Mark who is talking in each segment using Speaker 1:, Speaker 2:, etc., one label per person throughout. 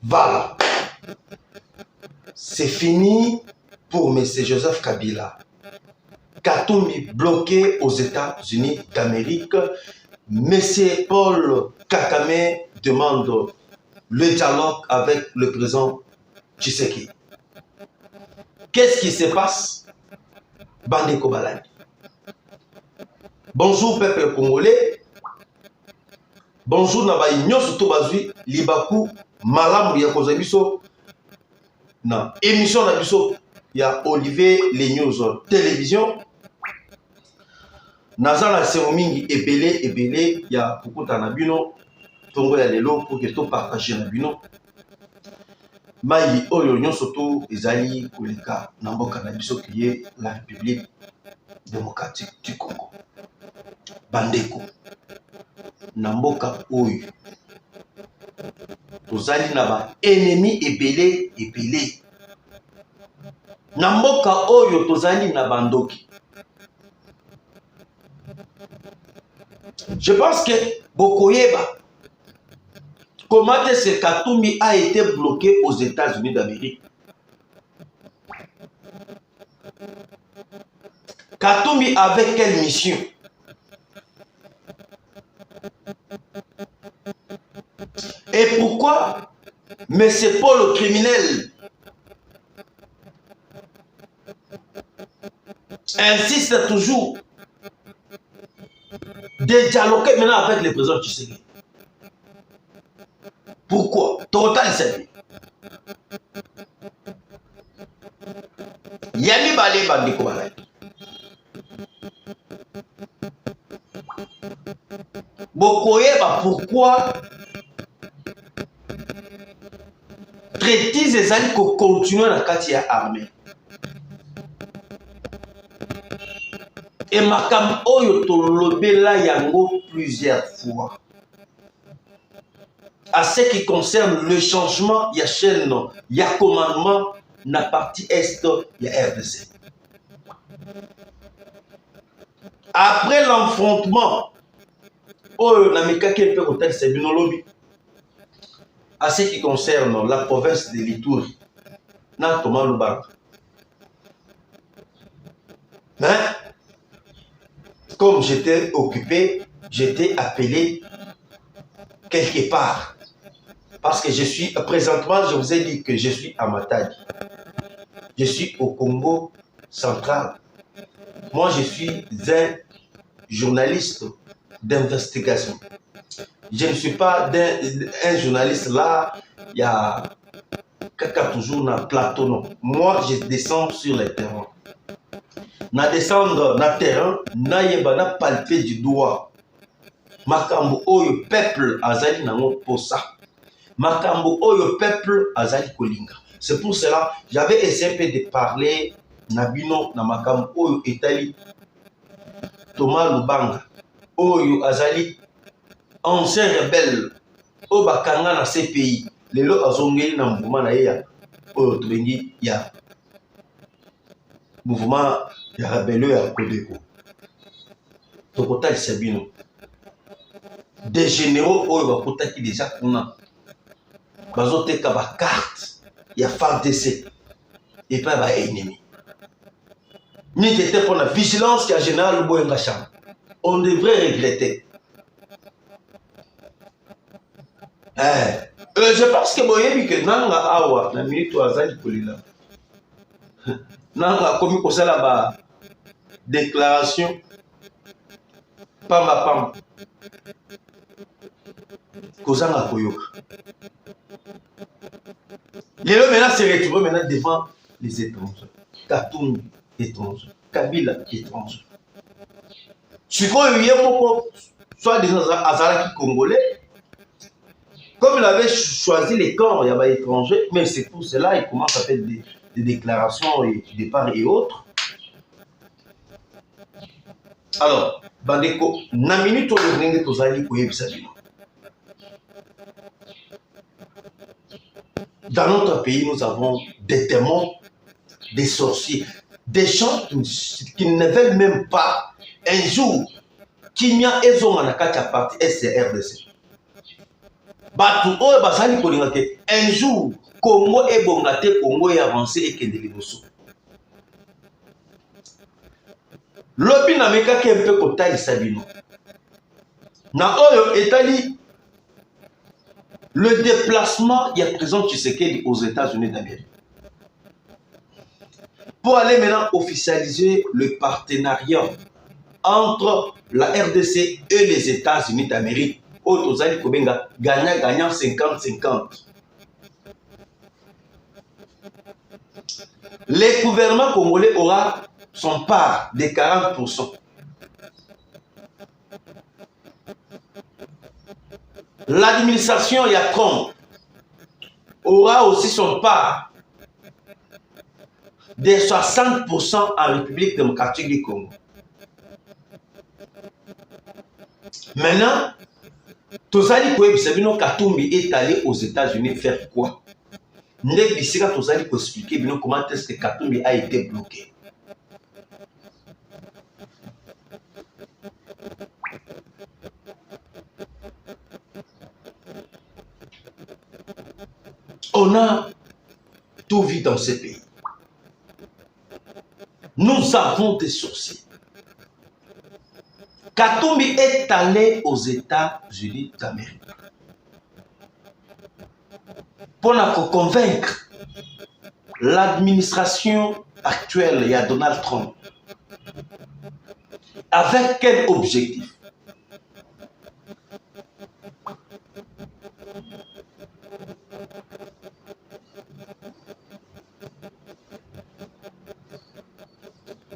Speaker 1: Voilà. C'est fini pour M. Joseph Kabila. Katumbi bloqué aux États-Unis d'Amérique. M. Paul Kagame demande le dialogue avec le président Tshisekedi. Qu'est-ce qui se passe? Bandeko Balani. Bonjour peuple congolais. Bonjour Nabaï Nyosu Tobazui Libaku Malamu ya Kozabiso. Na émission na biso ya Olivier Les News Télévision. Nazana Semomingi ebele ya Kukuta Nabino. Tongo ya lelo pour que to partager Nabino. Mayi oyo nyonso to ezali koleka na mboka na biso kiye la République démocratique du Congo. Bandeko na mboka oyo tozali na ba ennemi ebele na mboka oyo tozali na bandoki. Je pense que Bokoyeba comment ce Katumbi a été bloqué aux États-Unis d'Amérique. Katumbi avait quelle mission? Et pourquoi M. Paul le criminel insiste toujours de dialoguer maintenant avec le président Tshisekedi? Pourquoi? Total c'est Yami Balé Bandiko Balé. Bokoyeba pourquoi traiter les alliés qui continuent dans la quartier armée. Et Makam Oyo Tolobela Yango plusieurs fois. À ce qui concerne le changement, il y a chaîne, il y a commandement, na partie est, il y a RDC. Après l'enfrontement, à ce qui concerne la province de l'Ituri, na Thomas Lubanga. Hein? Comme j'étais occupé, j'étais appelé quelque part. Parce que je suis, présentement, je vous ai dit que je suis à Matadi. Je suis au Congo central. Moi, je suis un journaliste d'investigation. Je ne suis pas un journaliste là, il y a toujours dans le plateau. Non. Moi, je descends sur le terrain. Na descendre na terrain, na yeba na palper du doigt. Makambo oyo peuple azali nango posa. Makambo oyo peuple azali kolinga. C'est pour cela j'avais essayé de parler nabino na makambo oyo etali Thomas Lubanga oyo azali ancien rebelle oyo bakanga na CPI lelo azongeli na mouvement na ye oyo tobengi ya mouvement ya rebelle ya Kodeko. Tokotali sabino des généraux oyo bakotaki déjà kuna bazoteka ba carte ya FARDC et pas ba ennemi. Ni était pour la vigilance qu'a général Luboyenga Cham. On devrait regretter. Je pense que boyebi que nanga awa na minute azali kolila. Nanga komi kosala ba déclaration pamba kozanga koyoka. Les hommes maintenant se retrouvent maintenant devant les étrangers. Katumbi étranger, Kabila étranger. Si on soit des Azalaki congolais, comme il avait choisi les camps, il y avait étrangers, mais c'est pour cela il commence à faire des déclarations et des parts et autres. Alors, Bandeko, na minute on est tozali koyebisabino. Dans notre pays, nous avons des démons, des sorciers, des gens qui ne veulent même pas un jour qu'il y a un parti SRDC. Batu oyo basali kolinga ke un jour Congo est bongaté, Congo est avancé et que de liboso. Lobi na meka ke mpe kotali sabino. Na oyo etali le déplacement il y a présent Tshisekedi aux États-Unis d'Amérique. Pour aller maintenant officialiser le partenariat entre la RDC et les États-Unis d'Amérique. Otozali kobenga gagnant-gagnant 50-50. Le gouvernement congolais aura son part de 40%. L'administration Yatron aura aussi son part de 60% en République démocratique du Congo. Maintenant, Tozali Koebisabino Katumbi est allé aux États-Unis faire quoi? Nebisika Tozali ko expliquer comment est-ce que Katumbi a été bloqué. On a tout vu dans ce pays. Nous avons des sourcils. Katumbi est allé aux États-Unis d'Amérique pour convaincre l'administration actuelle, il y a Donald Trump. Avec quel objectif?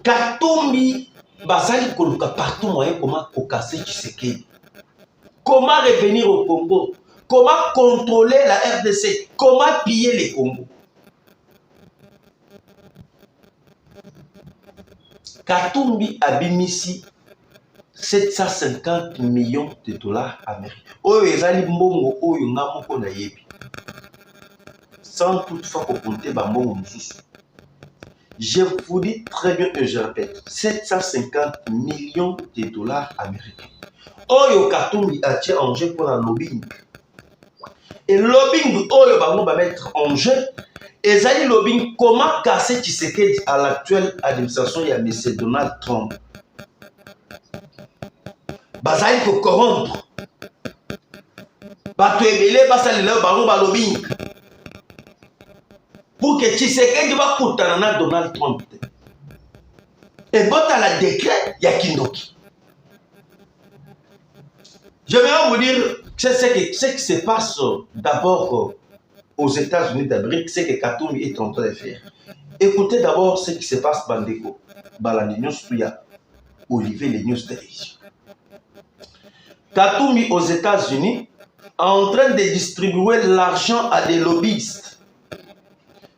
Speaker 1: Katumbi basali koluka partout moyen comment casser Tshisekedi. Comment revenir au Congo? Comment contrôler la RDC? Comment piller les Congo? Katumbi abimisi 750 millions de dollars américains. Oyo ezali mbongo oyo nga moko na yebi. Sans toutefois compter bambongo mususu. Je vous dis très bien que je répète, 750 millions de dollars américains. Oyo Katumbi a tiré en jeu pour la lobbying. Et lobbying oyo bango va mettre en jeu. Et ça dit lobbying, comment casser Tshisekedi à l'actuelle administration, il y a M. Donald Trump. Bazali pour corrompre. Bato ebele basali leo bango ba lobbying. Pour que Tshisekedi va kutana Donald Trump. Et bota la décret ya Kindoki. Je vais vous dire ce qui se passe d'abord aux États-Unis d'Amérique, c'est que Katumbi est en train de faire. Écoutez d'abord ce qui se passe Bandeko, Balani News Tuya, Olivier les News Télévision. Katumbi aux États-Unis est en train de distribuer l'argent à des lobbyistes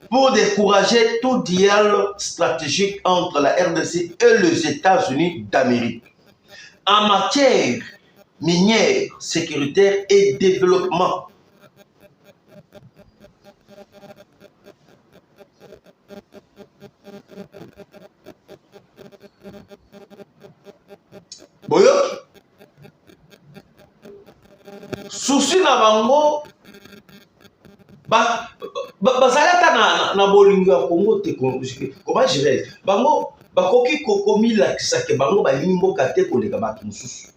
Speaker 1: pour décourager tout dialogue stratégique entre la RDC et les États-Unis d'Amérique en matière minière, sécuritaire et développement. Boyoki souci na bango bazalaka na bolingo ya Congo te. Comment je vais bango bakoki komilakisa ke bango balingi mboka te koleka bato mosusu.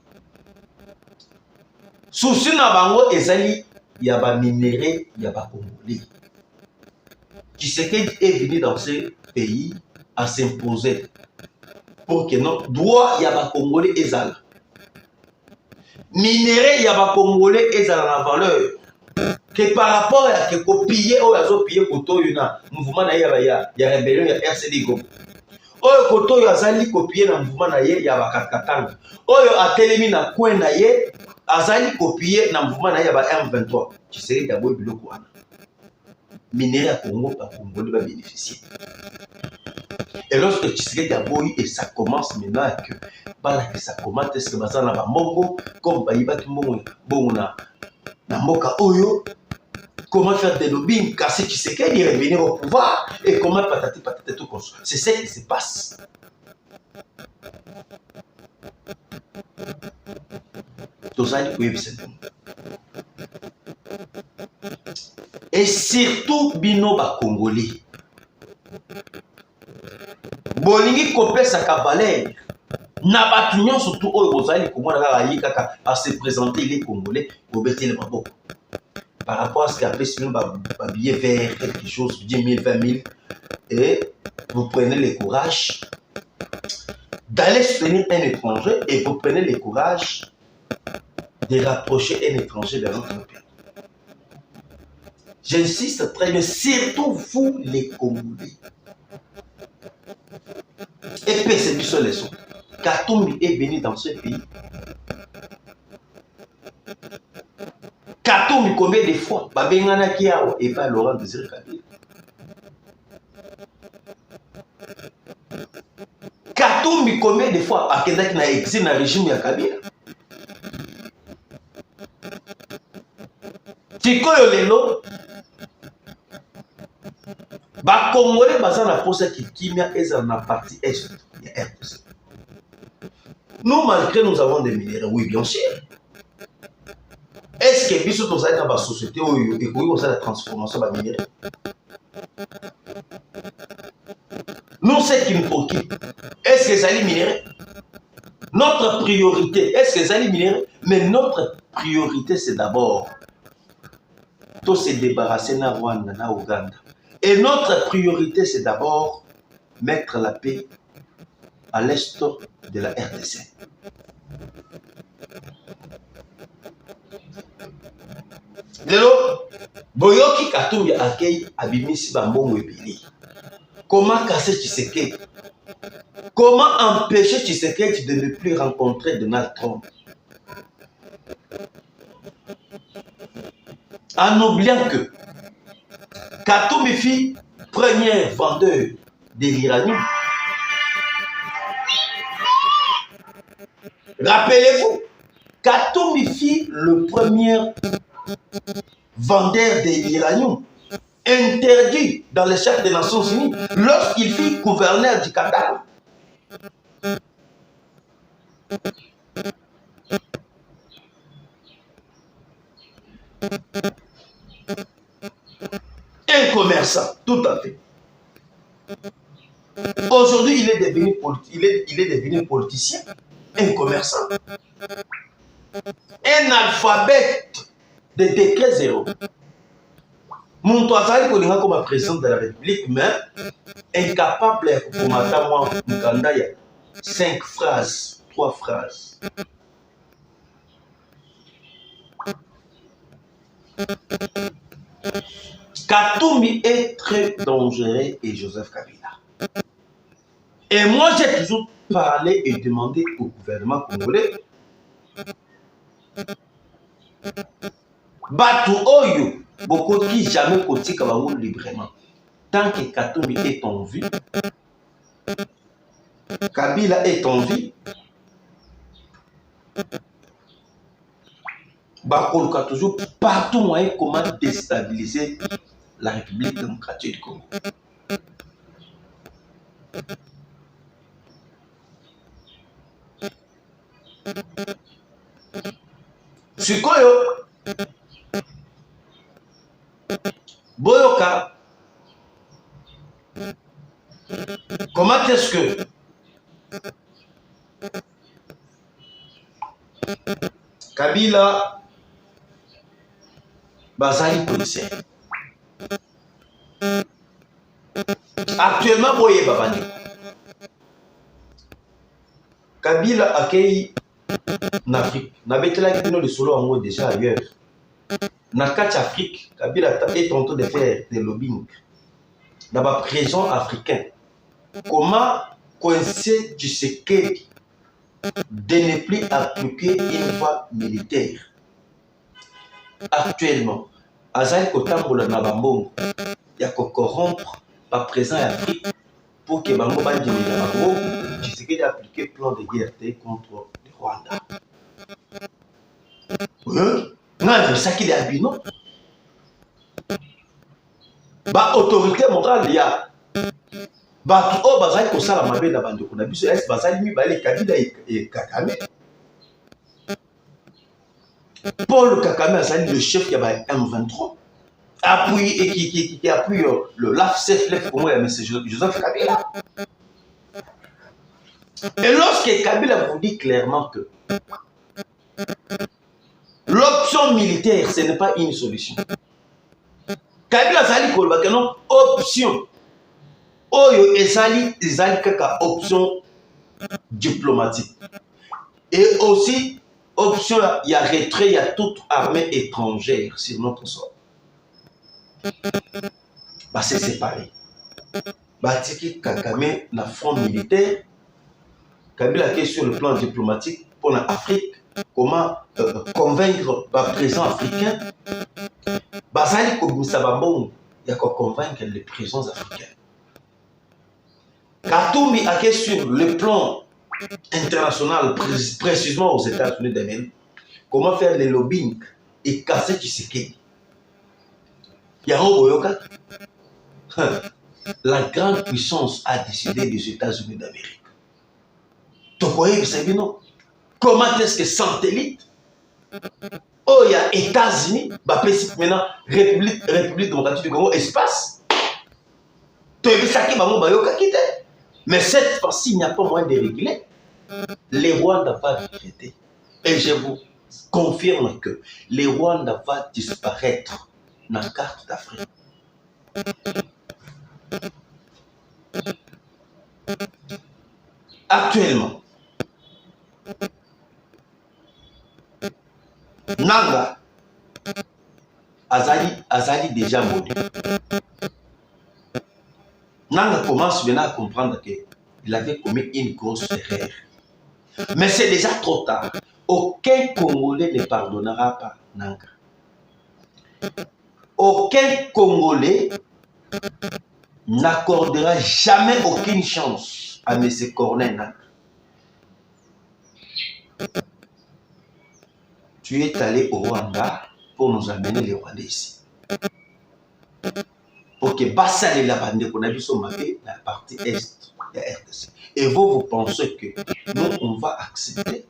Speaker 1: Souci na bango ezali ya ba minéraux ya ba Congolais. Tshisekedi est venu dans ce pays à s'imposer pour que notre droit ya ba Congolais ezala. Minéraux ya ba Congolais ezala la valeur que par rapport à que copier ou à copier koto yuna mouvement na ya rébellion ya RCD Goma. Oyo koto yo azali copier na mouvement na ye ya ba Katanga. Oyo atelemi na coin na ye azali copier na mouvement na ye ba M23. Tshisekedi ya boy biloko wana. Minéraux à Congo, à Congolais va bénéficier. Et lorsque Tshisekedi a boy et ça commence maintenant que ça commence est-ce que bazana ba mbongo comme bayiba mbongo bongo na mboka oyo, comment faire des lobbying casser Tshisekedi revenir au pouvoir et comment patati tout comme ça. C'est ce qui se passe. Tozali kuyebi c'est Et surtout, bino ba Congolais. Bolingi kopesa ka valeur. Na batunion surtout oyo bozali komona kaka yi kaka à se présenter les Congolais bobetele maboko. Par rapport à ce qu'appelle sinon ba billet vert quelque chose 10 000 20 000 et vous prenez le courage d'aller soutenir un étranger et vous prenez le courage de rapprocher un étranger de notre pays. J'insiste très bien, surtout vous les Congolais. Et puis c'est plus les sons. Katumbi est venu dans ce pays. Katumbi combien de fois Babengana Kiao et pas Laurent Désiré Kabila. Katumbi combien de fois Akedaki na exil na régime ya Kabila. Tikoyo lelo ba Congolais baza na posa ki kimia eza na partie est ya RDC. Nous malgré nous avons des minéraux, oui bien sûr. Est-ce que biso tozali na ba société oyo ekoki kosala la transformation ba minéraux? Nous ce qui nous préoccupe, est-ce que ça est minéraux? Notre priorité, est-ce que ça est minéraux? Mais notre priorité c'est d'abord de se débarrasser de Rwanda, na Ouganda. Et notre priorité, c'est d'abord mettre la paix à l'est de la RDC. Lelo, Boyoki Katumbi accueille Abimisi Bambongo Ebele. Comment casser Tshisekedi? Comment empêcher Tshisekedi de ne plus rencontrer Donald Trump? En oubliant que Katumbi fit premier vendeur de l'uranium. Rappelez-vous, Katumbi fit le premier vendeur de l'uranium interdit dans le chef des Nations Unies lorsqu'il fut gouverneur du Qatar. Un commerçant, tout à fait. Aujourd'hui, il est devenu politicien, un commerçant, un alphabète de décret zéro. Mon toisali kolinga comme président de la République, mais incapable pour m'attendre Mukanda 5 phrases, 3 phrases. Katumbi est très dangereux et Joseph Kabila. Et moi, j'ai toujours parlé et demandé au gouvernement congolais Batu Oyo, beaucoup qui jamais côté Kabango librement. Tant que Katumbi est en vie, Kabila est en vie, Bakoluka toujours partout moyen comment déstabiliser la République démocratique du Congo. Sikoyo Boyoka, comment est-ce que Kabila bazali policier actuellement boye babani Kabila accueille en Afrique na betela kino le solo en déjà ailleurs na quatre Afrique Kabila est en train de faire des lobbying dans la prison africaine. Comment coincer Tshisekedi de ne plus appliquer une voie militaire? Actuellement, Azali Kotambola na Bambongo, il y a qu'à corrompre par présent en Afrique pour que Bango Bandi na Bango Tshisekedi applique un plan de guerre contre le Rwanda. Non, ça qui est albino. Ba autorité morale il y a ba o bazali ko sala mabe na bando ko na biso est bazali mi balé Kabila et Kagame. Paul Kagame azali le chef ya ba M23 appuie et qui appuie l'AFCF, comment il y a M. Joseph Kabila. Et lorsque Kabila vous dit clairement que l'option militaire, ce n'est pas une solution. Kabila Zali Kolbake, non, option. Oyo Zali Kaka, option diplomatique. Et aussi, option, il y a retrait, il y a toute armée étrangère sur notre sol. Bah, c'est séparé. Bah, Tiki Kakame, la front militaire, Kabila qui est sur le plan diplomatique pour l'Afrique, comment convaincre le président africain, bah, ça dit qu'il y a qu'à convaincre les présidents africains. Katumbi a sur le plan international, précisément aux États-Unis d'Amérique, comment faire le lobbying et casser Tshisekedi. La grande puissance a décidé des États-Unis d'Amérique. Comment est-ce que satellite, oh, il y a États-Unis, maintenant République démocratique du Congo, espace. Mais cette fois-ci, il n'y a pas moyen de régler. Les Rwandais vont regretter. Et je vous confirme que les Rwandais vont disparaître dans la carte d'Afrique. Actuellement, Nanga Azali déjà maudit. Nanga commence maintenant à comprendre qu'il avait commis une grosse erreur. Mais c'est déjà trop tard. Aucun Congolais ne pardonnera pas Nanga. Aucun Congolais n'accordera jamais aucune chance à M. Corneille Nanga. Tu es allé au Rwanda pour nous amener les Rwandais ici. Pour que Bassal et la bande qu'on a vu sur la partie est de la RDC. Et vous pensez que nous, on va accepter.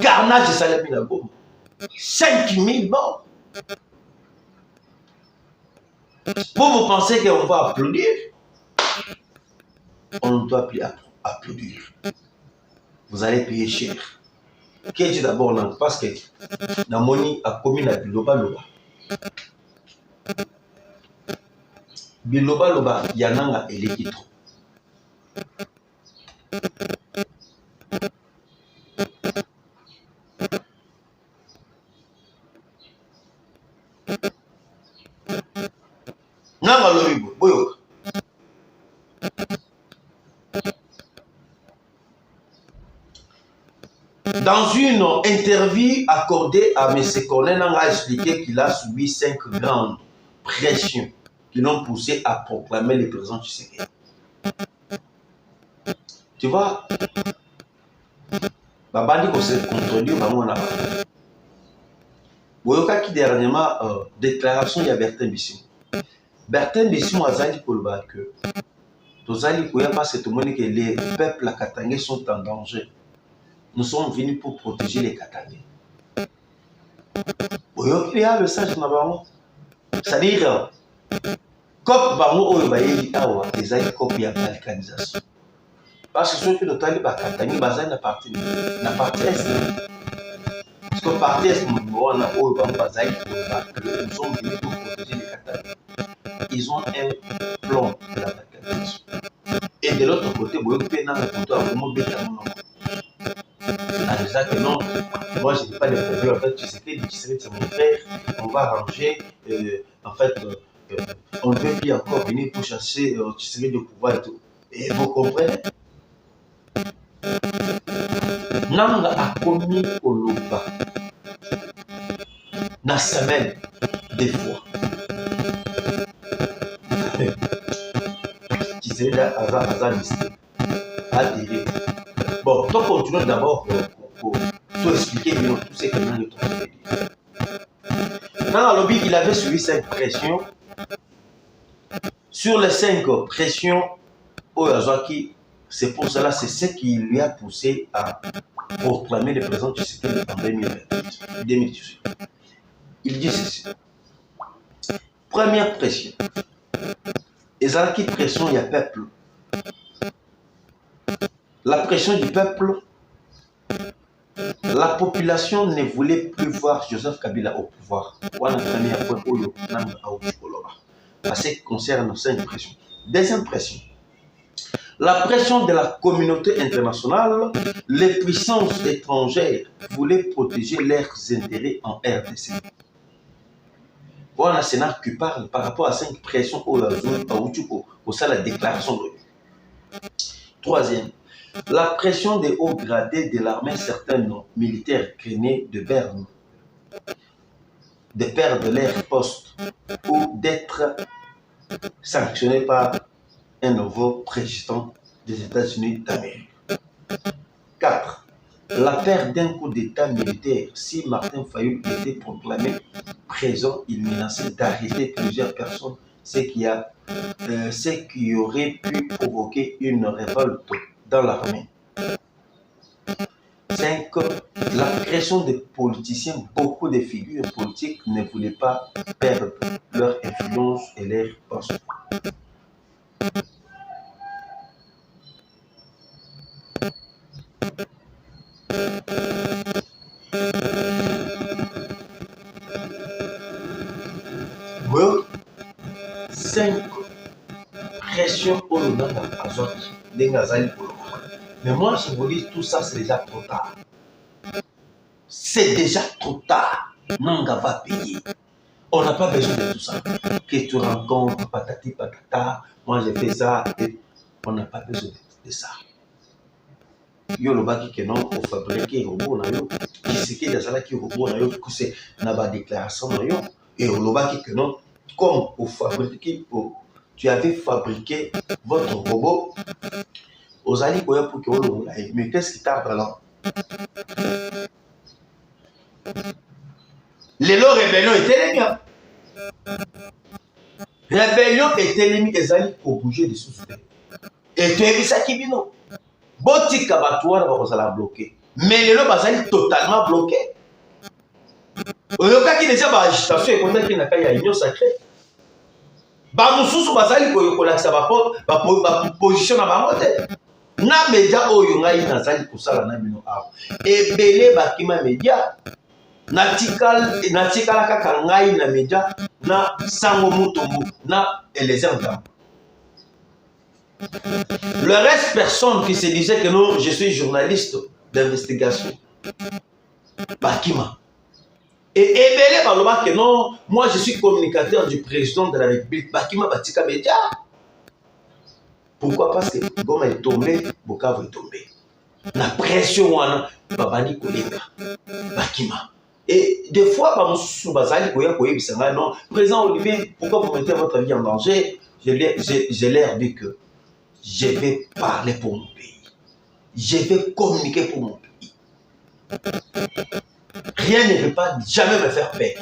Speaker 1: Carnage de Salami Nagoma. 5000 morts. Vous pensez qu'on va applaudir? On ne doit plus applaudir. Vous allez payer cher. Qui est d'abord là? Parce que Namoni a commis la Biloba Loba. Biloba Loba, Yananga et l'équitro. Nanga Loribo, Boyoka. Dans une interview accordée à M. Corneille, Nanga a expliqué qu'il a subi 5 grandes pressions qui l'ont poussé à proclamer le président Tshisekedi. Tu vois, Babandi qu'on s'est contredit, on a parlé. Boyoka qui dernièrement, déclaration, il y a Bertin Bissou. Bertin Bissou a dit que Tozali Koya parce que tout le monde que les peuples à Katangé sont en danger. Nous sommes venus pour protéger les Katangais. Boyoka il y a le message dans Bango. C'est-à-dire, comme Bango Oyobaye Awa, les aïe copie à balkanisation. Parce que ceux qui ont été Katangé, Bazan n'a parti est. Parce que parti est, nous sommes venus pour protéger les Katangais. Ils ont un plan de la balkanisation. Et de l'autre côté, vous pouvez dans le photo à comment bien c'est que non, moi je n'ai pas de problème. En fait, c'est mon frère, on va arranger. En fait, on ne veut plus encore venir pour chasser de pouvoir et tout. Et vous comprenez? Nanga a commis au Loba dans la semaine, des fois. Qui là, à adhérer. Bon, donc continuons d'abord pour expliquer tout ce que nous avons dit. Dans le lobby, il avait suivi 5 pressions. Sur les 5 pressions, c'est pour cela, c'est ce qui lui a poussé à proclamer le président Tshisekedi en 2018. Il dit ceci. Première pression. Et ça qui pression, il y a peuple. La pression du peuple, la population ne voulait plus voir Joseph Kabila au pouvoir. Ça concerne cette pression. Deuxième pression. La pression de la communauté internationale, les puissances étrangères voulaient protéger leurs intérêts en RDC. Voilà, c'est un qui parle par rapport à cette pression au sein de la déclaration de l'ONU. Troisième, la pression des hauts gradés de l'armée, certains militaires craignaient de perdre leur poste ou d'être sanctionnés par un nouveau président des États-Unis d'Amérique. 4. La perte d'un coup d'État militaire. Si Martin Fayoul était proclamé présent, il menaçait d'arrêter plusieurs personnes, ce qui aurait pu provoquer une révolte dans l'armée. 5. La pression des politiciens. Beaucoup de figures politiques ne voulaient pas perdre leur influence et leur poste. Bon, 5 pression au Londres azote des Gazali. Mais moi, je vous dis, tout ça, c'est déjà trop tard. C'est déjà trop tard. Nanga va payer. On n'a pas besoin de tout ça. Que tu rencontres, patati patata, moi j'ai fait ça. On n'a pas besoin de ça. Yo le baki que non, pour fabriquer robot na yo. Qui c'est que qui robot na yo, que c'est na ba déclaration na yo. Et le baki que non, comme au fabriquer, tu avais fabriqué votre robot. Aux alliés pour que vous l'ayez. Mais qu'est-ce qui tarde alors? Les lots rébellions étaient les miens. Rébellion était les miens, les alliés pour bouger des sous-souterrains. Et tu as vu ça qui vient non? Boti Kabatoire va bloquer. Mais les lots sont totalement bloqués. Au cas qui déjà ba agitation et quand il n'a pas y union sacrée. Ba mususu bazali ko lakisa ba position na ba mote. Na média oyo ngai nazali kosala na bino awa. Ebele bakima média. Natikala kaka ngai na média na sango mutombo na Eliezer Ntambo. Le reste personne qui se disait que non, je suis journaliste d'investigation. Bakima. Et Ebele baloba que non, moi je suis communicateur du président de la République. Bakima Batika Média. Pourquoi? Parce que Goma est tombé, Bukavu est tombé. La pression, Babani Kolega, Bakima. Et des fois, non, président Olivier, pourquoi vous mettez votre vie en danger? Je leur dit que je vais parler pour mon pays. Je vais communiquer pour mon pays. Rien ne peut pas jamais me faire peur.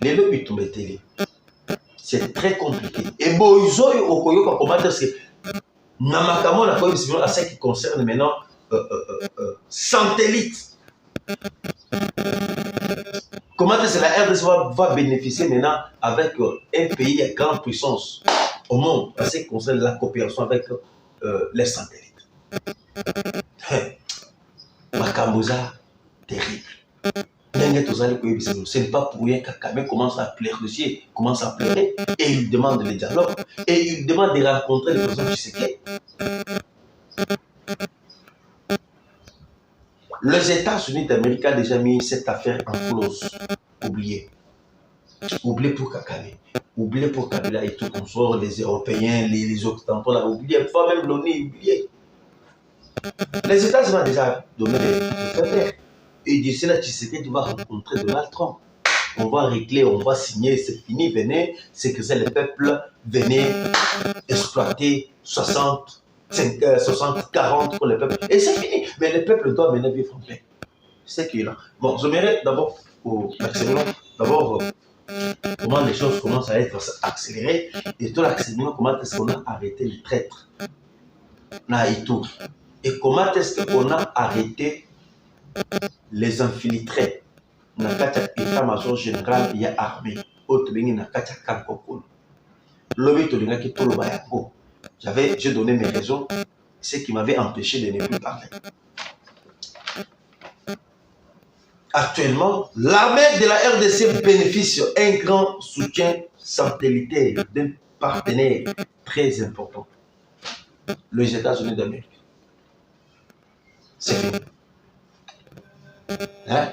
Speaker 1: Les lobbies tombent télé. C'est très compliqué. Et Boizo Okoyo, comment dire, c'est Namakamo, la fois, à ce qui concerne maintenant satellite. Comment est-ce que la RDC va bénéficier maintenant avec un pays à grande puissance au monde, à ce qui concerne la coopération avec les satellites. Makamboza, terrible. Ce n'est pas pour rien qu'Akame commence à pleurer, commence à pleurer, et il demande le dialogue, et il demande de rencontrer les personnes du secret. Les États-Unis d'Amérique ont déjà mis cette affaire en clause. Oubliez. Oubliez pour Kakame. Oubliez pour Kabila et tout consort, les Européens, les Occidentaux, là, oubliez. Pas même l'ONU, oubliez. Les États-Unis ont déjà donné des affaires. Et d'ici là, tu sais que tu vas rencontrer Donald Trump. On va régler, on va signer, c'est fini, venez. C'est que c'est le peuple, venez exploiter 60, 40 pour le peuple. Et c'est fini. Mais le peuple doit venir vivre en paix. C'est qu'il est là. Bon, je mérite d'abord pour l'accélération. D'abord, comment les choses commencent à être accélérées. Et tout l'accélération, comment est-ce qu'on a arrêté les traîtres et tout. Et comment est-ce qu'on a arrêté les infiltrés. na kati ya état-major général ya armée oyo tobengi na kati ya kankokolo lobi tolingaki toloba yango. J'ai donné mes raisons, ce qui m'avait empêché de ne plus parler. Actuellement, l'armée de la RDC bénéficie d'un grand soutien satellitaire d'un partenaire très important, les États-Unis d'Amérique. C'est fini. Hein?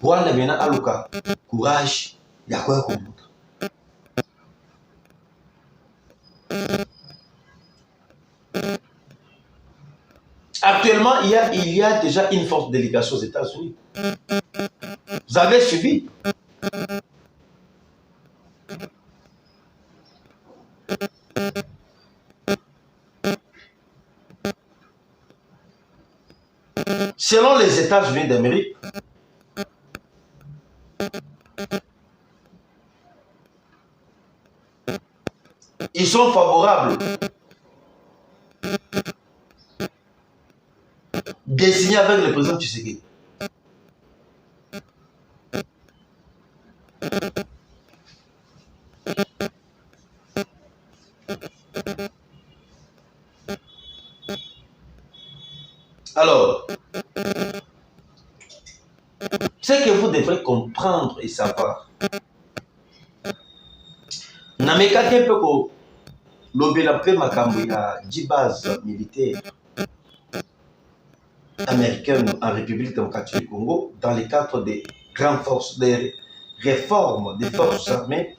Speaker 1: Voilà maintenant Aluka, courage, il y a quoi comme autre. Actuellement, il y a déjà une forte délégation aux États-Unis. Vous avez suivi. Selon les États-Unis d'Amérique, ils sont favorables de signer avec le président Tshisekedi. Alors, ce que vous devrez comprendre et savoir, namekaki un peu ko lobela mpe makambo ya 10 bases militaires américaines en République démocratique du Congo dans le cadre des grandes forces, des réformes des forces armées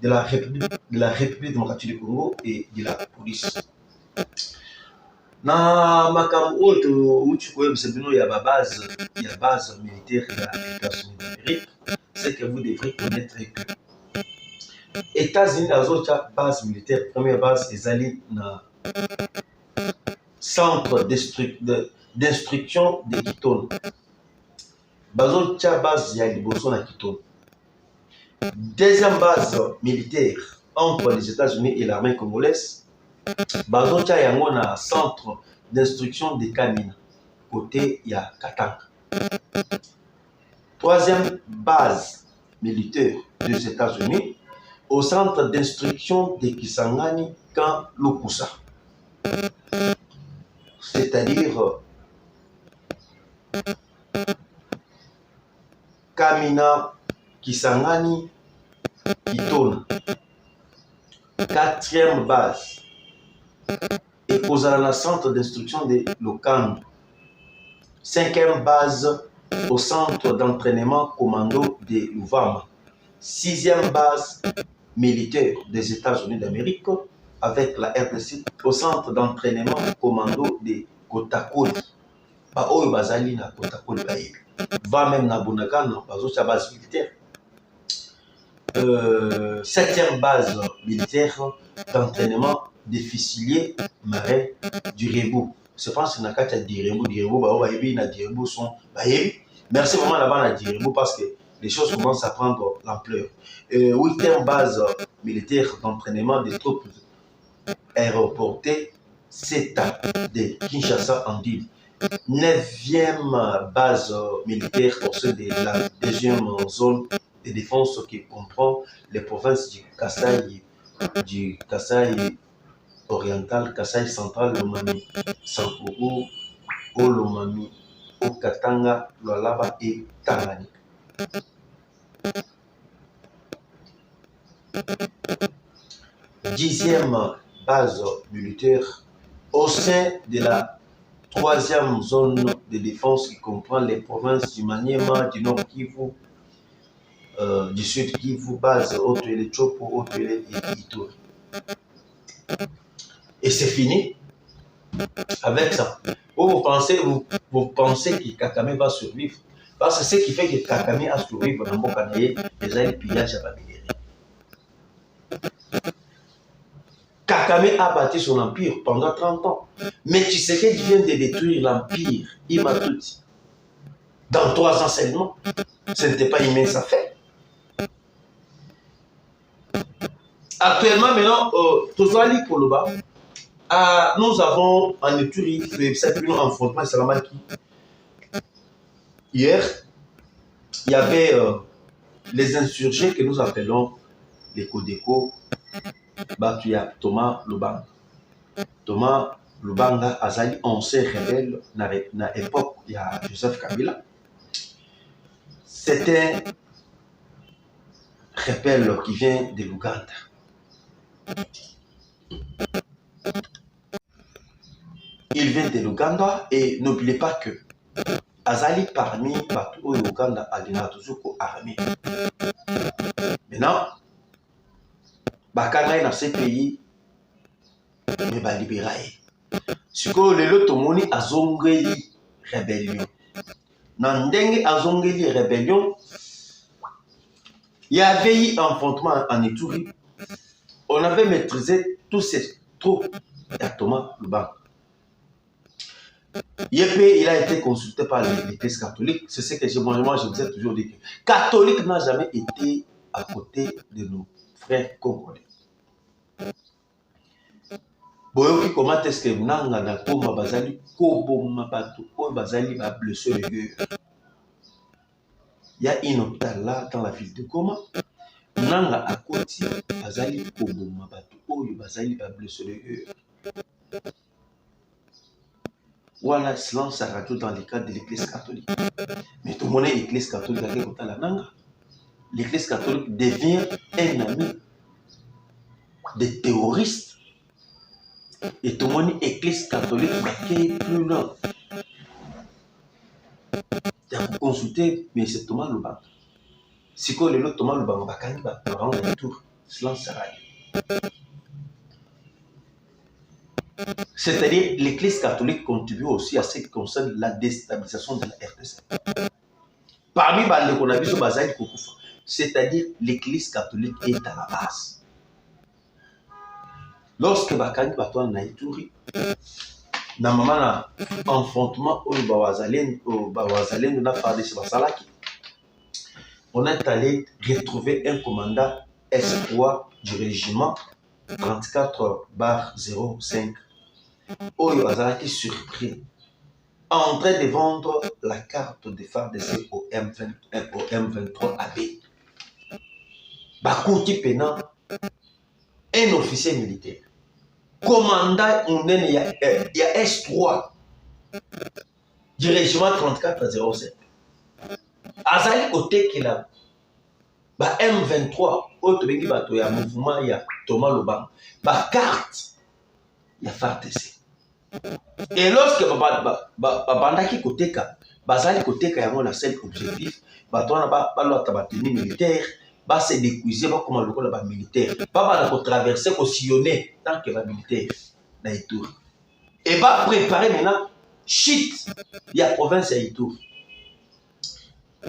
Speaker 1: de la République démocratique du Congo et de la police. Na makambo oyo uti koyebisa bino ya base militaire ya États-Unis d'Amérique, c'est que vous devrez connaître que États-Unis azotia base militaire, première base ezali na centre d'instruction de Kitona. Bazotia base ya liboso na Kitona. Deuxième base militaire entre les États-Unis et l'armée congolaise, bazotia yango na centre d'instruction de Kamina, côté ya Katanga. Troisième base militaire des États-Unis, au centre d'instruction de Kisangani Camp Lukusa. C'est-à-dire Kamina, Kisangani, Kitona. Quatrième base, et au centre d'instruction de Lokando. Cinquième base, au centre d'entraînement commando de Louvama. Sixième base militaire des États-Unis d'Amérique avec la RDC au centre d'entraînement commando de Kotakoli. Oyo bazali na Kotakoli bayebi. Va même na Bunagana, bazocha base militaire. Septième base militaire d'entraînement des fusiliers marins du Rebou. Je pense que na kati ya Dirembo, bayebi na Dirembo sont bayebi. Merci vraiment là-bas na Dirembo parce que les choses commencent à prendre l'ampleur. Huitième base militaire d'entraînement des troupes aéroportées, CETA de Kinshasa en Ville. Neuvième base militaire au sein de la deuxième zone de défense qui comprend les provinces du Kasaï oriental, Kasaï central, Lomami, Sankuru, Olomami, Okatanga, Lualaba et Tanganyika. Dixième base militaire au sein de la troisième zone de défense qui comprend les provinces du Maniema, du Nord Kivu, du Sud Kivu, base Otuele Chopo, Otuele et Ituri. Et c'est fini avec ça. Vous pensez que Kakame va survivre. Parce que ce qui fait que Kakame a survécu dans mon canal, déjà le pillage à Babylone. Kakame a bâti son empire pendant 30 ans. Mais tu sais qu'il vient de détruire l'empire Imatuti. Dans 3 ans seulement. Ce n'était pas immense affaire. Actuellement, maintenant, Tozali Koloba, nous avons en Ituri, c'est plus un affrontement Salamaki. Hier, il y avait les insurgés que nous appelons les Codeco, il y a Thomas Lubanga. Thomas Lubanga azali ancien rebelle na l'époque il y a Joseph Kabila. C'est un rebelle qui vient de l'Ouganda. Il vient de l'Ouganda et n'oubliez pas que azali parmi partout au Ouganda alina toujours armée. Maintenant, bakanga dans ces pays mais ba libérer. Siko lelo tomoni azongeli rébellion. Dans ndenge azongeli rébellion, il y avait eu un affrontement en Ituri. On avait maîtrisé tous ces troupes de Thomas Lubanga. Yépé, il a été consulté par l'Église catholique. C'est ce que moi, je vous ai toujours dit. Catholique n'a jamais été à côté de nos frères congolais. Boyoki, comment est-ce que Nanga na Koma Bazali, Kobo Mabatu, Bazali va blesser le cœur. Il y a un hôpital là dans la ville de Goma. Nanga à côté, Bazali, Kobo Mabatu, Bazali va blesser le cœur. Voilà, silence à radio dans le cadre de l'église catholique. Mais tout le monde est l'église catholique avec la Nanga. L'église catholique devient un ami des terroristes. Et tout le monde est l'église catholique qui est plus loin. Tu as consulté, mais c'est Thomas Lubanga. Si quoi le Thomas Lubanga va rendre un tour, silence à radio. C'est-à-dire l'église catholique contribue aussi à ce qui concerne la déstabilisation de la RDC. Parmi les qu'on a vu sur Bazaï Kokufa, c'est-à-dire l'église catholique est à la base. Lorsque Bakani Batouan Naïtouri, na maman na affrontement au Bawazalen na Fardis Basalaki, on est allé retrouver un commandant espoir du régiment 34/05. Oyo Azalaki surpris en train de vendre la carte de FARDC au M23 AB. Bakouti Pena, un officier militaire. Commandant, il y a S3 du régiment 34/05. Azali côté qu'il a M23, autre bengi bato ya mouvement ya Thomas Lubanga. Ba carte ya FARDC. Et lorsque bandaki koteka, bazali koteka yango na seul objectif, batona ba lota ba tenue militaire, ba se décuiser ba comme lokola ba militaire, ba ba ko traverser ko sillonner tant que ba militaire na Ituri. Et ba préparer maintenant shit ya province ya Ituri.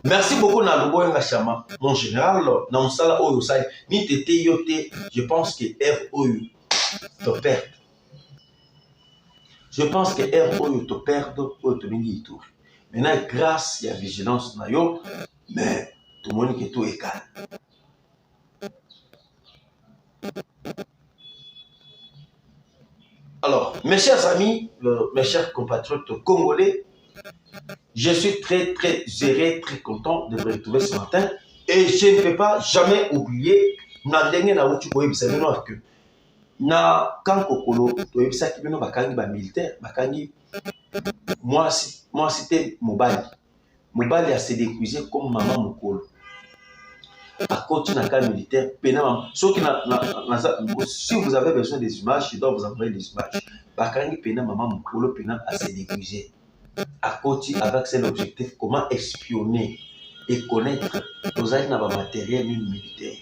Speaker 1: Merci beaucoup na Lobo Ngachama, mon général, na msala oyo sai ni tete yote, je pense que R oyo te perdre. Je pense que R oyo te perdre oyo te mingi Ituri. Maintenant grâce à la vigilance na yo, mais tout le monde qui est tout égal. Alors, mes chers amis, mes chers compatriotes congolais, je suis très heureux, très content de vous retrouver ce matin. Et je ne peux pas jamais oublier na ndenge na uchi koyebisa bino que na kankokolo toyebisaki bino bakangi ba militaire, bakangi moi c'était Mobali a se décuisé comme maman mokolo. À côté d'un cas militaire, si vous avez besoin des images, je dois vous envoyer des images. Bakangi pena maman mokolo pena a se décuisé. À côté avec cet objectif, comment espionner et connaître nos aides dans le matériel militaire.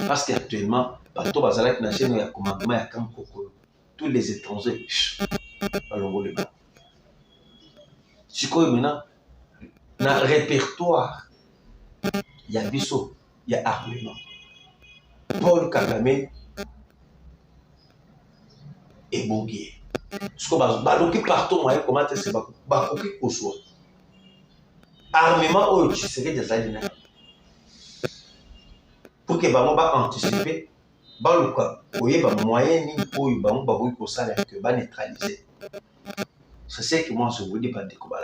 Speaker 1: Parce qu'actuellement, partout bazalak na chaîne ya commandement ya Camp Kokolo, tous les étrangers, allons le bas. Si quoi maintenant, dans le répertoire, il y a biseau, il y a armement. Paul Kagame et Bongier. Ce qu'on va baloquer partout, moi, comment est-ce que bakoki kosoa. Armement, oh, tu serais des alliés. Pour que bango ba anticiper, baluka, oye ba moyen ni oyo bango ba boyi kosala que ba neutraliser. C'est ce que moi je vous dis pas découvrir.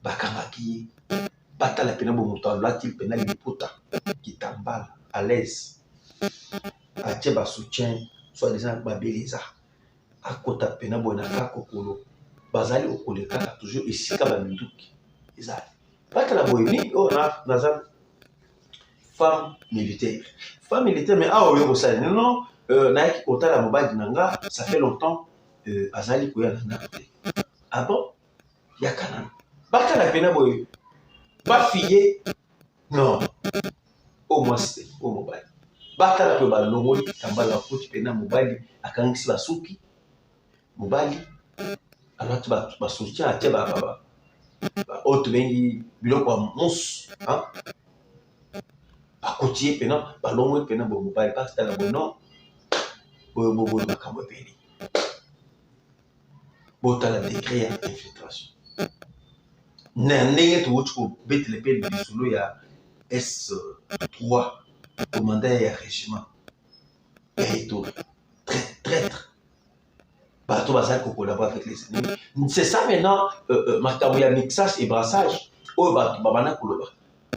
Speaker 1: bakangaki batala pena bomoto alati pena liputa kitambala à l'aise atie soutien soit disant babeleza akota pena boye na kaka okolo bazali okolo kaka toujours esika baminduki ezali batala boye mingi oyo naza femme militaire mais awa oyo kosala non nayaki kotala mobali na nga ça fait longtemps azali koya na ndako te ah bon yaka nano batala pena boye bafille non au moins c'était au mobile batala pe balongoli kitambala bakoti pena mobali akangisi basuki mobali alati basoutien atie oyo tobengi biloko ya mosu bakoti ye pena balongoli pena bo mobali batala bono boye makambo ebele botala degré ya infiltration na ndenge towuti kobetele mpe lisolo ya S3 commandant ya régiment eto traître bato bazali kocollaborer avec les ennemis. C'est ça maintenant makambo ya mixage et brassage oyo bato babanda koloba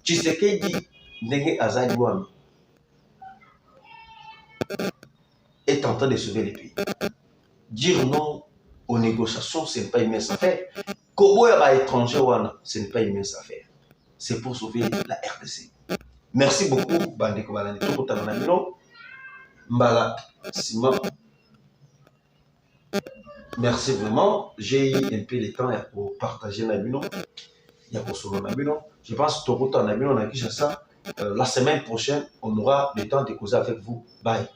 Speaker 1: Tshisekedi ndenge azali wana est en train de sauver les pays. Dire non aux négociations, ce n'est pas une mince affaire. Koboya ba étranger wana, ce n'est pas une mince affaire. C'est pour sauver la RDC. Merci beaucoup, Bandeko Balani. Mbala Simon. Merci vraiment. J'ai eu un peu de temps pour partager Nabino. Je pense que tout le Nabino, on a dit ça. La semaine prochaine, on aura le temps de causer avec vous. Bye.